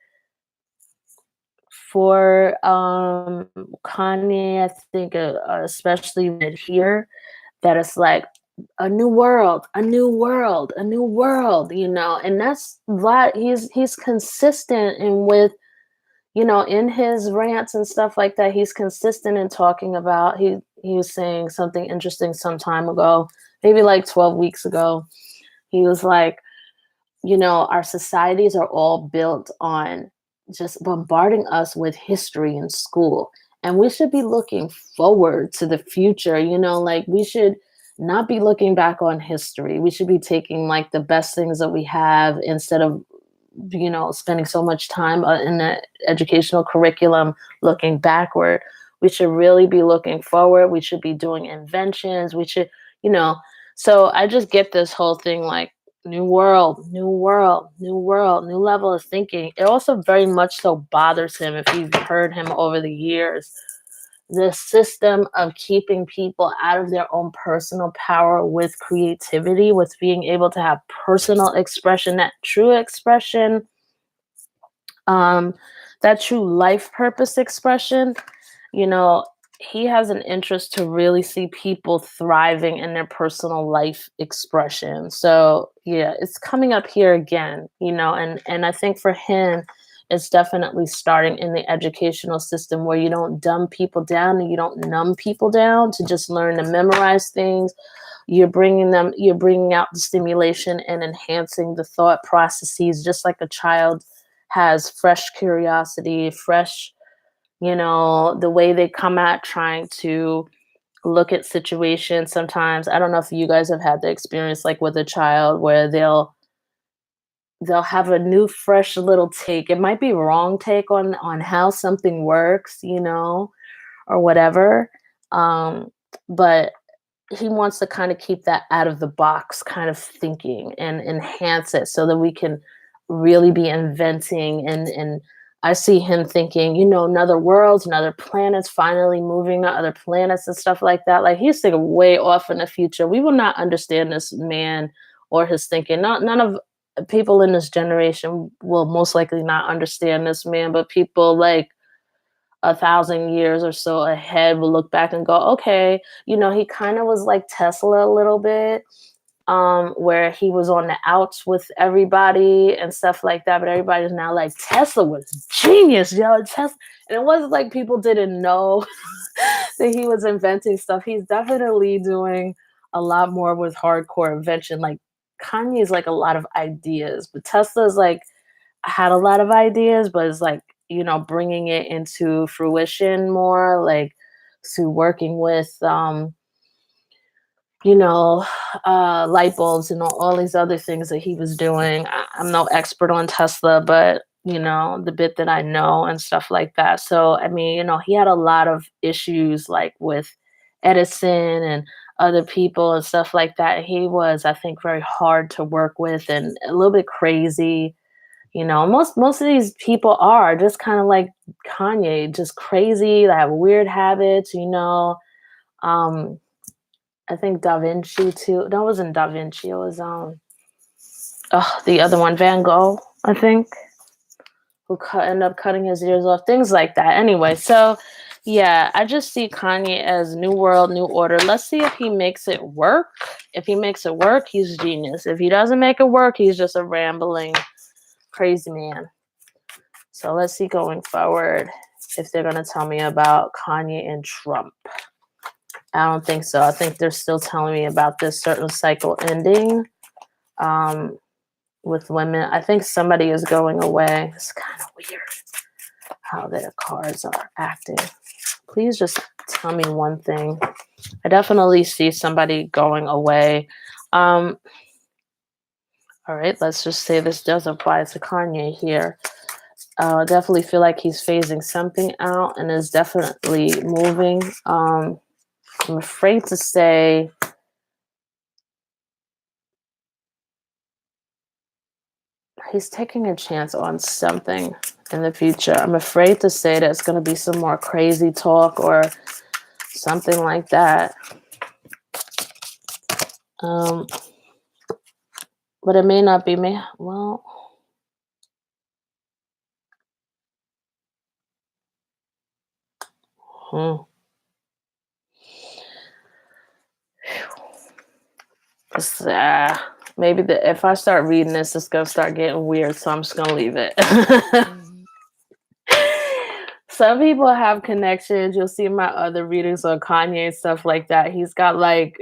for Kanye, I think especially here, that it's like a new world, a new world, a new world, and that's what he's consistent in with, in his rants and stuff like that. He's consistent in talking about, he was saying something interesting some time ago, maybe like 12 weeks ago. He was like, our societies are all built on just bombarding us with history in school. And we should be looking forward to the future, like we should not be looking back on history. We should be taking like the best things that we have instead of spending so much time in the educational curriculum looking backward. We should really be looking forward. We should be doing inventions. We should, you know. So I just get this whole thing like new world, new world, new world, new level of thinking. It also very much so bothers him if you've heard him over the years. This system of keeping people out of their own personal power with creativity, with being able to have personal expression, that true expression, um, that true life purpose expression. you know, he has an interest to really see people thriving in their personal life expression. So yeah, it's coming up here again, and I think for him, it's definitely starting in the educational system where you don't dumb people down and you don't numb people down to just learn to memorize things. You're bringing out the stimulation and enhancing the thought processes, just like a child has fresh curiosity, fresh, the way they come at trying to look at situations. Sometimes I don't know if you guys have had the experience like with a child where they'll have a new fresh little take. It might be wrong take on how something works, or whatever. But he wants to kind of keep that out of the box kind of thinking and enhance it so that we can really be inventing. And I see him thinking, another worlds and other planets, finally moving to other planets and stuff like that. Like he's thinking way off in the future. We will not understand this man or his thinking. None of people in this generation will most likely not understand this man, but people like 1,000 years or so ahead will look back and go, okay, he kind of was like Tesla a little bit, where he was on the outs with everybody and stuff like that. But everybody's now like, Tesla was genius, Tesla. And it wasn't like people didn't know that he was inventing stuff. He's definitely doing a lot more with hardcore invention. Like Kanye is like a lot of ideas, but Tesla's like had a lot of ideas, but it's like, bringing it into fruition more, like to working with, light bulbs and all these other things that he was doing. I'm no expert on Tesla, but the bit that I know and stuff like that. So, I mean, he had a lot of issues like with Edison and other people and stuff like that. He was, I think, very hard to work with and a little bit crazy. Most of these people are just kind of like Kanye, just crazy. They have weird habits. Um, I think Da Vinci too. No, it wasn't Da Vinci. It was the other one, Van Gogh, I think, who ended up cutting his ears off. Things like that. Anyway, so yeah, I just see Kanye as new world, new order. Let's see if he makes it work. If he makes it work, he's genius. If he doesn't make it work, he's just a rambling crazy man. So let's see going forward if they're going to tell me about Kanye and Trump. I don't think so. I think they're still telling me about this certain cycle ending with women. I think somebody is going away. It's kind of weird how their cards are acting. Please just tell me one thing. I definitely see somebody going away. All right, let's just say this does apply to Kanye here. I definitely feel like he's phasing something out and is definitely moving. I'm afraid to say he's taking a chance on something in the future. I'm afraid to say that it's going to be some more crazy talk or something like that. But it may not be me. Well, maybe if I start reading this, it's gonna start getting weird. So I'm just gonna leave it. Some people have connections. You'll see my other readings on Kanye and stuff like that. He's got like,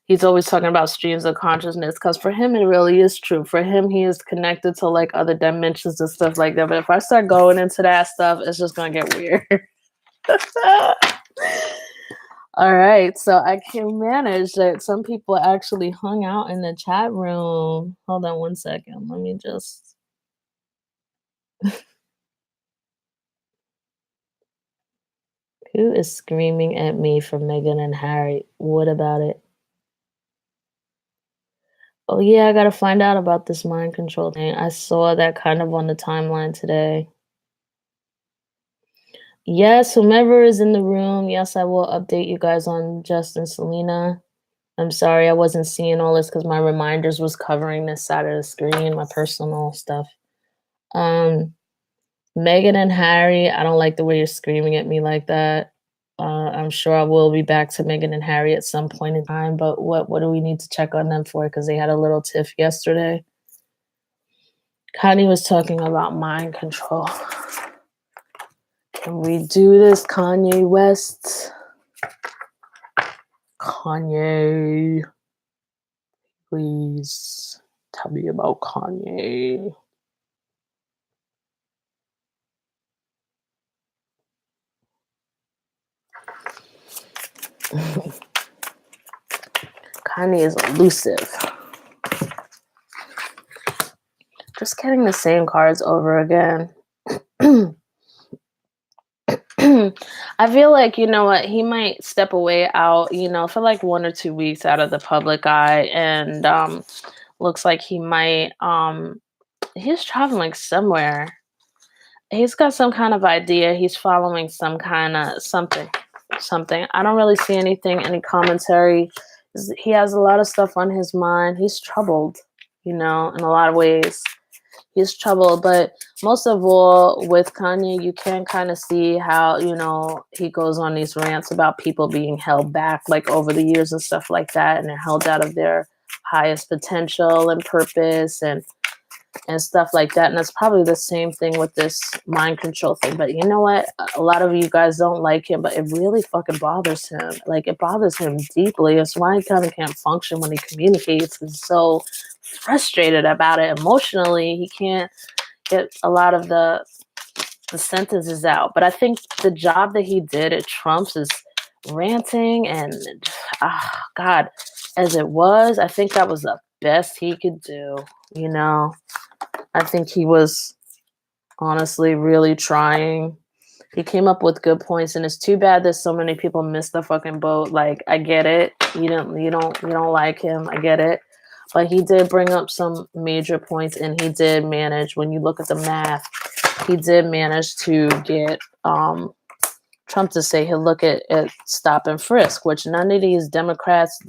he's always talking about streams of consciousness because for him it really is true. For him, he is connected to like other dimensions and stuff like that. But if I start going into that stuff, it's just gonna get weird. All right, so I can manage that some people actually hung out in the chat room. Hold on one second. Let me just. Who is screaming at me for Meghan and Harry? What about it? Oh, yeah, I gotta find out about this mind control thing. I saw that kind of on the timeline today. Yes, whomever is in the room, yes, I will update you guys on Justin Selena. I'm sorry I wasn't seeing all this because my reminders was covering this side of the screen, my personal stuff. Um, Meghan and Harry, I don't like the way you're screaming at me like that. I'm sure I will be back to Meghan and Harry at some point in time, but what do we need to check on them for? Because they had a little tiff yesterday. Kanye was talking about mind control. Can we do this, Kanye West? Kanye, please tell me about Kanye. Kanye is elusive. Just getting the same cards over again. I feel like, you know what, he might step away out, for like 1 or 2 weeks out of the public eye. And looks like he might, he's traveling somewhere. He's got some kind of idea. He's following some kind of something. I don't really see anything, any commentary. He has a lot of stuff on his mind. He's troubled, in a lot of ways. He's troubled, but most of all with Kanye, you can kind of see how, he goes on these rants about people being held back like over the years and stuff like that, and they're held out of their highest potential and purpose and stuff like that. And it's probably the same thing with this mind control thing. But you know what? A lot of you guys don't like him, but it really fucking bothers him. Like, it bothers him deeply. It's why he kind of can't function when he communicates. He's so frustrated about it emotionally. He can't get a lot of the sentences out. But I think the job that he did at Trump's is ranting and God, as it was, I think that was the best he could do. I think he was honestly really trying. He came up with good points, and it's too bad that so many people missed the fucking boat. Like, I get it. You don't like him. I get it. But he did bring up some major points, and he did manage, when you look at the math, he did manage to get Trump to say he'll look at stop and frisk, which none of these Democrats,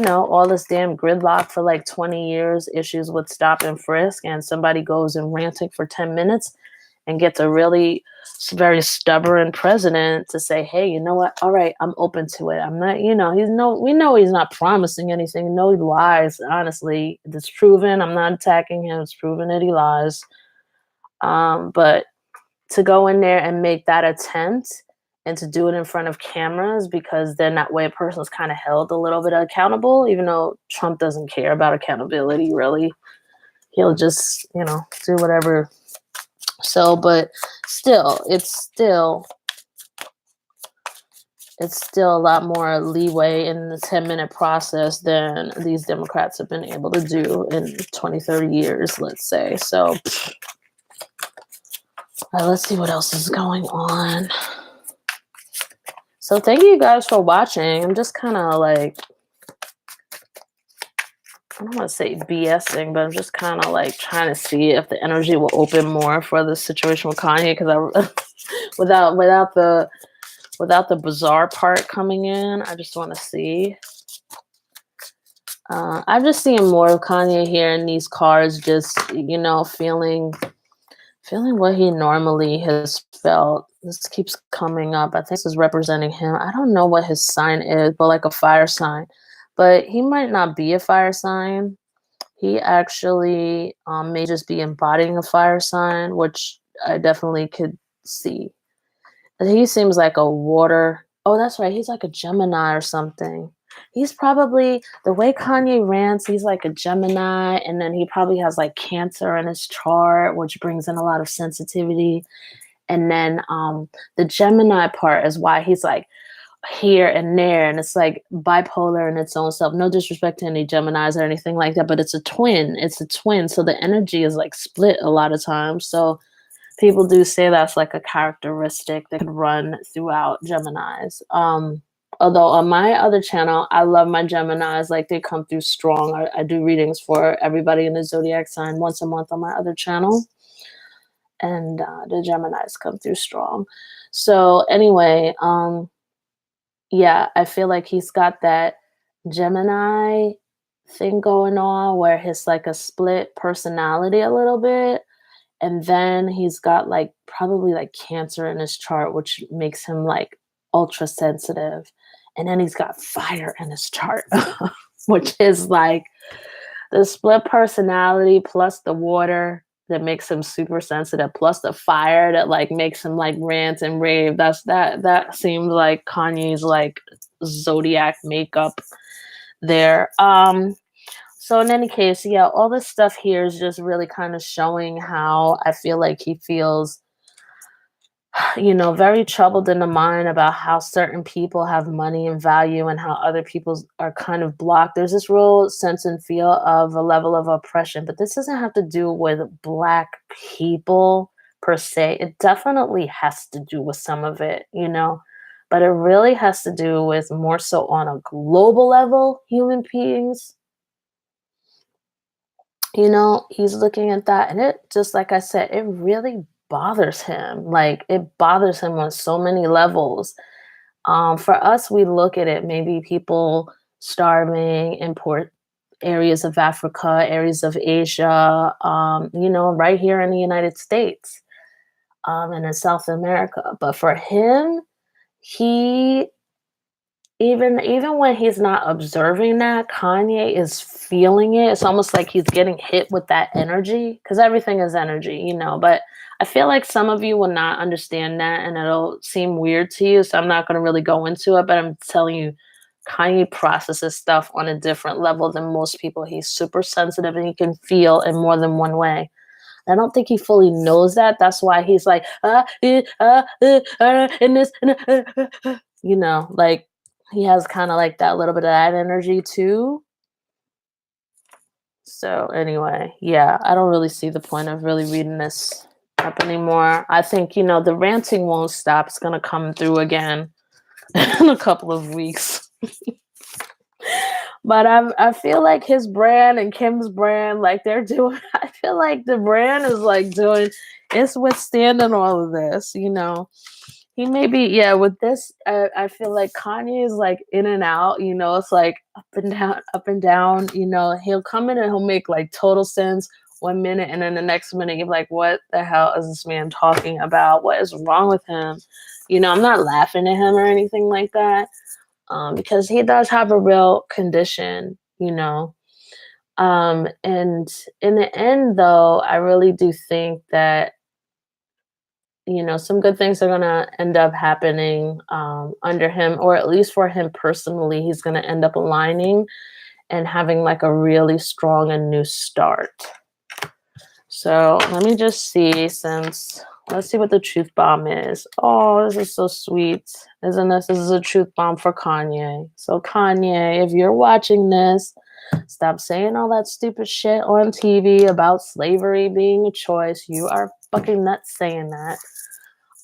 all this damn gridlock for like 20 years, issues with stop and frisk, and somebody goes and ranting for 10 minutes and gets a really very stubborn president to say, hey, you know what? All right, I'm open to it. I'm not, we know he's not promising anything. No, he lies. Honestly, it's proven. I'm not attacking him. It's proven that he lies. But to go in there and make that attempt and to do it in front of cameras, because then that way a person's kind of held a little bit accountable, even though Trump doesn't care about accountability, really. He'll just, do whatever. So, but it's still a lot more leeway in the 10-minute process than these Democrats have been able to do in 20, 30 years, let's say. So, all right, let's see what else is going on. So thank you guys for watching. I'm just kind of like, I don't want to say BSing, but I'm just kind of like trying to see if the energy will open more for the situation with Kanye, because without the bizarre part coming in, I just want to see. I'm just seeing more of Kanye here in these cards, just feeling what he normally has felt. This keeps coming up. I think this is representing him. I don't know what his sign is, but like a fire sign. But he might not be a fire sign. He actually may just be embodying a fire sign, which I definitely could see. He seems like a water. Oh, that's right. He's like a Gemini or something. He's probably, the way Kanye rants, he's like a Gemini, and then he probably has like Cancer in his chart, which brings in a lot of sensitivity. And then the Gemini part is why he's like, here and there, and it's like bipolar in its own self. No disrespect to any Geminis or anything like that, but it's a twin. It's a twin, so the energy is like split a lot of times. So people do say that's like a characteristic that could run throughout Geminis. Although on my other channel, I love my Geminis. Like they come through strong. I do readings for everybody in the zodiac sign once a month on my other channel, and the Geminis come through strong. So anyway, yeah, I feel like he's got that Gemini thing going on where he's like a split personality a little bit. And then he's got like probably like Cancer in his chart, which makes him like ultra sensitive. And then he's got fire in his chart, which is like the split personality plus the water that makes him super sensitive, plus the fire that like makes him like rant and rave. That seems like Kanye's like zodiac makeup there. So in any case, yeah, all this stuff here is just really kind of showing how I feel like he feels, very troubled in the mind about how certain people have money and value and how other people are kind of blocked. There's this real sense and feel of a level of oppression, but this doesn't have to do with Black people per se. It definitely has to do with some of it, but it really has to do with more so on a global level, human beings. He's looking at that, and it just like I said, it really bothers him. Like it bothers him on so many levels. For us, we look at it, maybe people starving in poor areas of Africa, areas of Asia, right here in the United States, and in South America. But for him, he even when he's not observing that, Kanye is feeling it. It's almost like he's getting hit with that energy because everything is energy. But I feel like some of you will not understand that and it'll seem weird to you. So I'm not going to really go into it, but I'm telling you, Kanye processes stuff on a different level than most people. He's super sensitive and he can feel in more than one way. I don't think he fully knows that. That's why he's like, in this, like he has kind of like that little bit of that energy too. So anyway, yeah, I don't really see the point of really reading this up anymore. I think, the ranting won't stop. It's going to come through again in a couple of weeks. But I feel like his brand and Kim's brand, like they're doing, I feel like the brand is like doing, it's withstanding all of this. He may be, yeah, with this, I feel like Kanye is like in and out, it's like up and down. He'll come in and he'll make like total sense 1 minute, and then the next minute you're like, what the hell is this man talking about? What is wrong with him? I'm not laughing at him or anything like that, because he does have a real condition. And in the end, though, I really do think that some good things are going to end up happening under him, or at least for him personally. He's going to end up aligning and having like a really strong and new start. So let me just see, let's see what the truth bomb is. Oh, this is so sweet. Isn't this? This is a truth bomb for Kanye. So Kanye, if you're watching this, stop saying all that stupid shit on TV about slavery being a choice. You are fucking nuts saying that.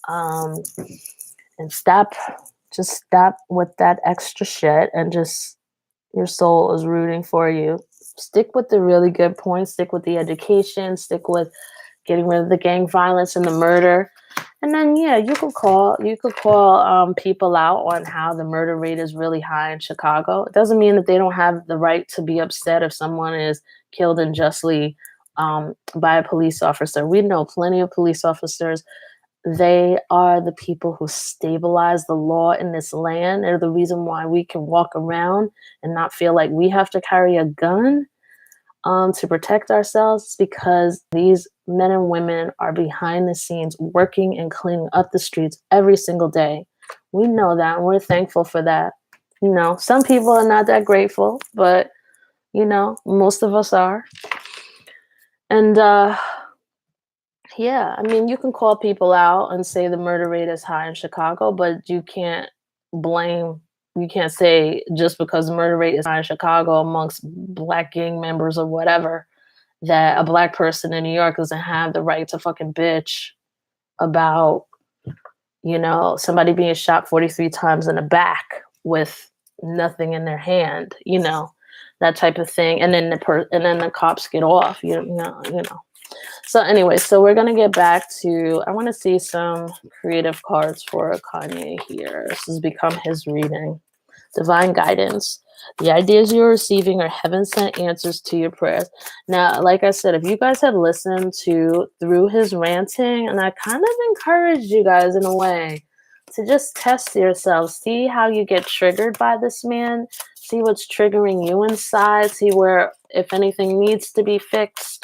And just stop with that extra shit, and just, your soul is rooting for you. Stick with the really good points, stick with the education, stick with getting rid of the gang violence and the murder. And then, yeah, you could call people out on how the murder rate is really high in Chicago. It doesn't mean that they don't have the right to be upset if someone is killed unjustly by a police officer. We know plenty of police officers. They are the people who stabilize the law in this land. They're the reason why we can walk around and not feel like we have to carry a gun to protect ourselves, because these men and women are behind the scenes working and cleaning up the streets every single day. We know that, and we're thankful for that. Some people are not that grateful, but most of us are. And yeah, I mean, you can call people out and say the murder rate is high in Chicago, but you can't blame. You can't say just because murder rate is high in Chicago amongst black gang members or whatever, that a black person in New York doesn't have the right to fucking bitch about, somebody being shot 43 times in the back with nothing in their hand, that type of thing. And then the cops get off, So anyway, so we're gonna get back to, I want to see some creative cards for Kanye here. This has become his reading. Divine guidance. The ideas you're receiving are heaven sent answers to your prayers. Now, like I said, if you guys had listened to through his ranting, and I kind of encouraged you guys in a way to just test yourself, see how you get triggered by this man, see what's triggering you inside, see where, if anything needs to be fixed,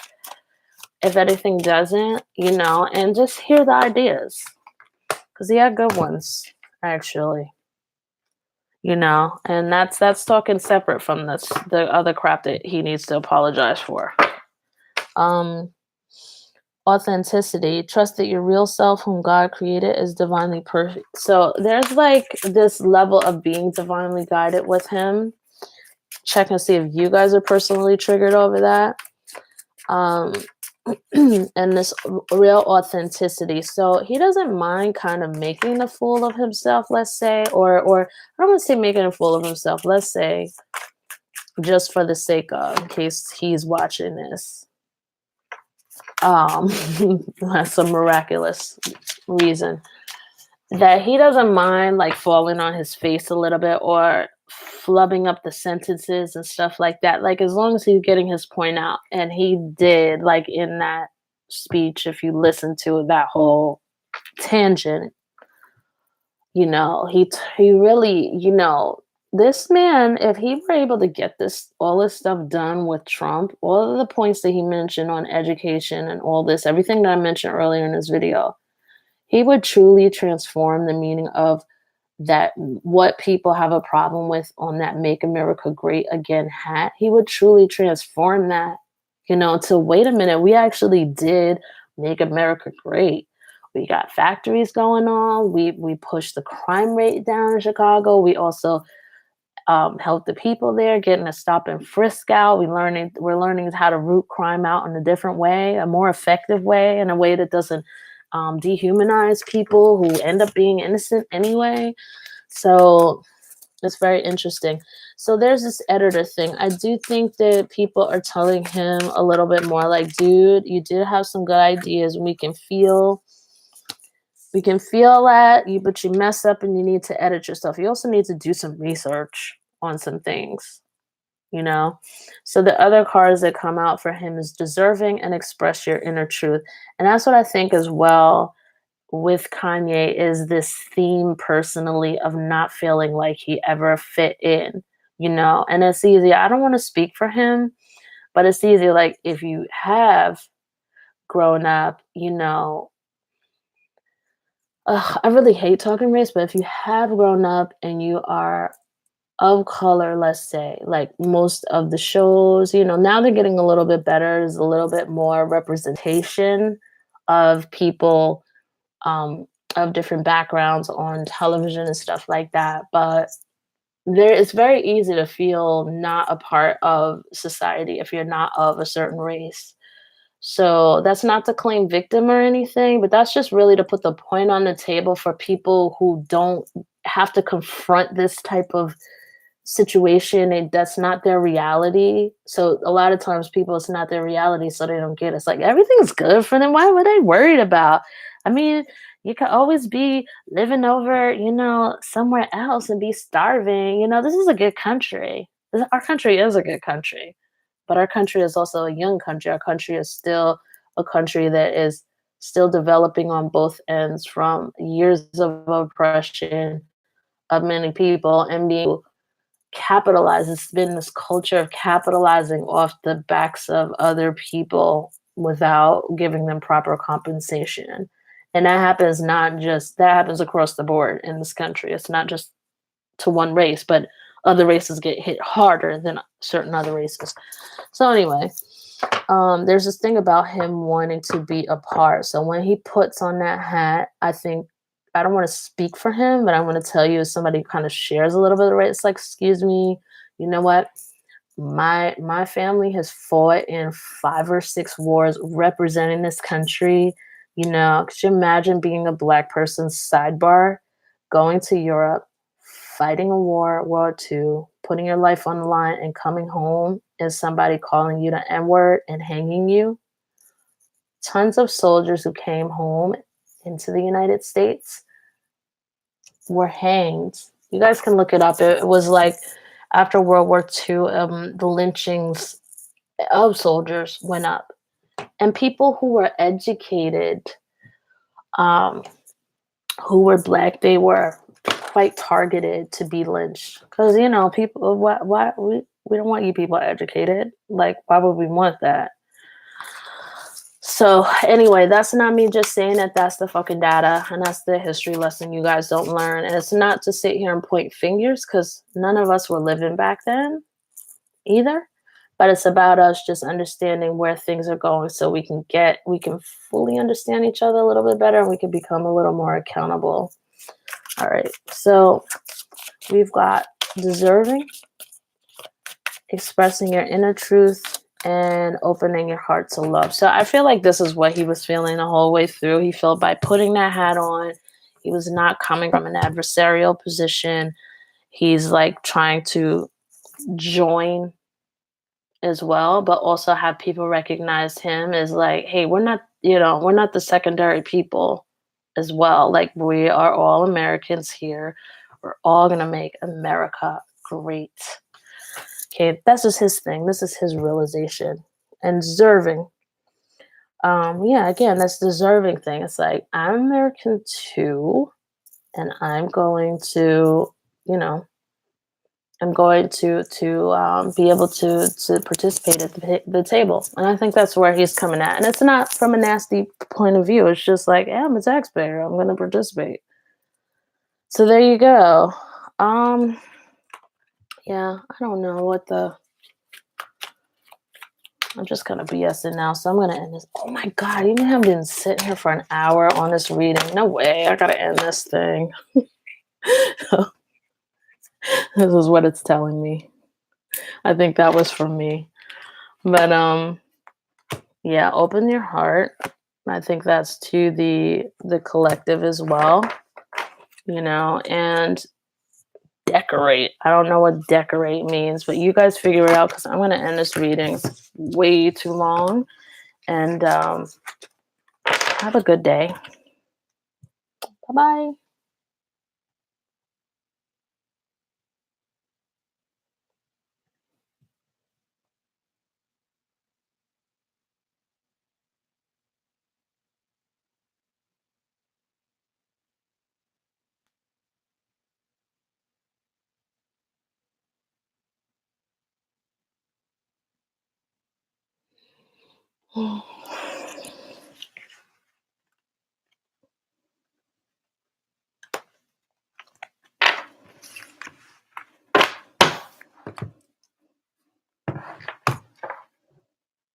if anything doesn't, and just hear the ideas. Because he had good ones, actually. And that's talking separate from the other crap that he needs to apologize for. Authenticity. Trust that your real self, whom God created, is divinely perfect. So there's like this level of being divinely guided with him. Check and see if you guys are personally triggered over that. And this real authenticity. So he doesn't mind kind of making a fool of himself, let's say, or I don't want to say making a fool of himself, let's say, just for the sake of, in case he's watching this. That's a miraculous reason that he doesn't mind like falling on his face a little bit or flubbing up the sentences and stuff like that. Like, as long as he's getting his point out, and he did, like in that speech, if you listen to that whole tangent, he really, this man, if he were able to get all this stuff done with Trump, all of the points that he mentioned on education and all this, everything that I mentioned earlier in this video, he would truly transform the meaning of that, what people have a problem with on that Make America Great Again hat. He would truly transform that, to wait a minute, we actually did make America great. We got factories going on. We pushed the crime rate down in Chicago. We also helped the people there getting a stop and frisk out. We're learning how to root crime out in a different way, a more effective way, in a way that doesn't dehumanize people who end up being innocent anyway. So it's very interesting. So there's this editor thing. I do think that people are telling him a little bit more like, dude, you did have some good ideas. We can feel that, but you mess up and you need to edit yourself. You also need to do some research on some things, So the other cards that come out for him is deserving and express your inner truth. And that's what I think as well with Kanye, is this theme personally of not feeling like he ever fit in, and it's easy. I don't want to speak for him, but it's easy. Like, if you have grown up, I really hate talking race, but if you have grown up and you are of color, let's say, like most of the shows, now they're getting a little bit better. There's a little bit more representation of people of different backgrounds on television and stuff like that. But it's very easy to feel not a part of society if you're not of a certain race. So that's not to claim victim or anything, but that's just really to put the point on the table for people who don't have to confront this type of situation, and that's not their reality. So a lot of times people, it's not their reality, so they don't get it. It's like everything's good for them. Why were they worried about? I mean, you could always be living over, somewhere else and be starving. This is a good country. Our country is a good country, but our country is also a young country. Our country is still a country that is still developing on both ends, from years of oppression of many people and being capitalized. It's been this culture of capitalizing off the backs of other people without giving them proper compensation. And that happens across the board in this country. It's not just to one race, but other races get hit harder than certain other races. So anyway, there's this thing about him wanting to be apart. So when he puts on that hat, I think I don't want to speak for him, but I want to tell you as somebody who kind of shares a little bit of it. It's like, excuse me, you know what? My family has fought in 5 or 6 wars representing this country. You know, could you imagine being a black person's sidebar, going to Europe, fighting a war, World War II, putting your life on the line, and coming home and somebody calling you the N word and hanging you? Tons of soldiers who came home into the United States were hanged. You guys can look it up. It was like after World War II, the lynchings of soldiers went up, and people who were educated, um, who were black, they were quite targeted to be lynched because people. Why we don't want you people educated? Like, why would we want that? So anyway, that's not me just saying that. That's the fucking data, and that's the history lesson you guys don't learn. And it's not to sit here and point fingers because none of us were living back then either. But it's about us just understanding where things are going so we can fully understand each other a little bit better and we can become a little more accountable. All right. So we've got deserving, expressing your inner truth, and opening your heart to love. So I feel like this is what he was feeling the whole way through. He felt by putting that hat on, he was not coming from an adversarial position. He's like trying to join as well, but also have people recognize him as like, hey, we're not the secondary people as well. Like, we are all Americans here. We're all gonna make America great. Okay, that's just his thing. This is his realization. And deserving. Yeah, again, that's deserving thing. It's like, I'm American too, and I'm going to, you know, I'm going to be able to participate at the table, and I think that's where he's coming at. And it's not from a nasty point of view. It's just like, hey, I'm a taxpayer. I'm going to participate. So there you go. Yeah, I don't know what the. I'm just gonna BSing now, so I'm gonna end this. Oh my god, you have been sitting here for an hour on this reading. No way, I gotta end this thing. This is what it's telling me. I think that was for me. But yeah, open your heart. I think that's to the collective as well, and decorate. I don't know what decorate means, but you guys figure it out because I'm gonna end this reading. It's way too long. And have a good day. Bye bye.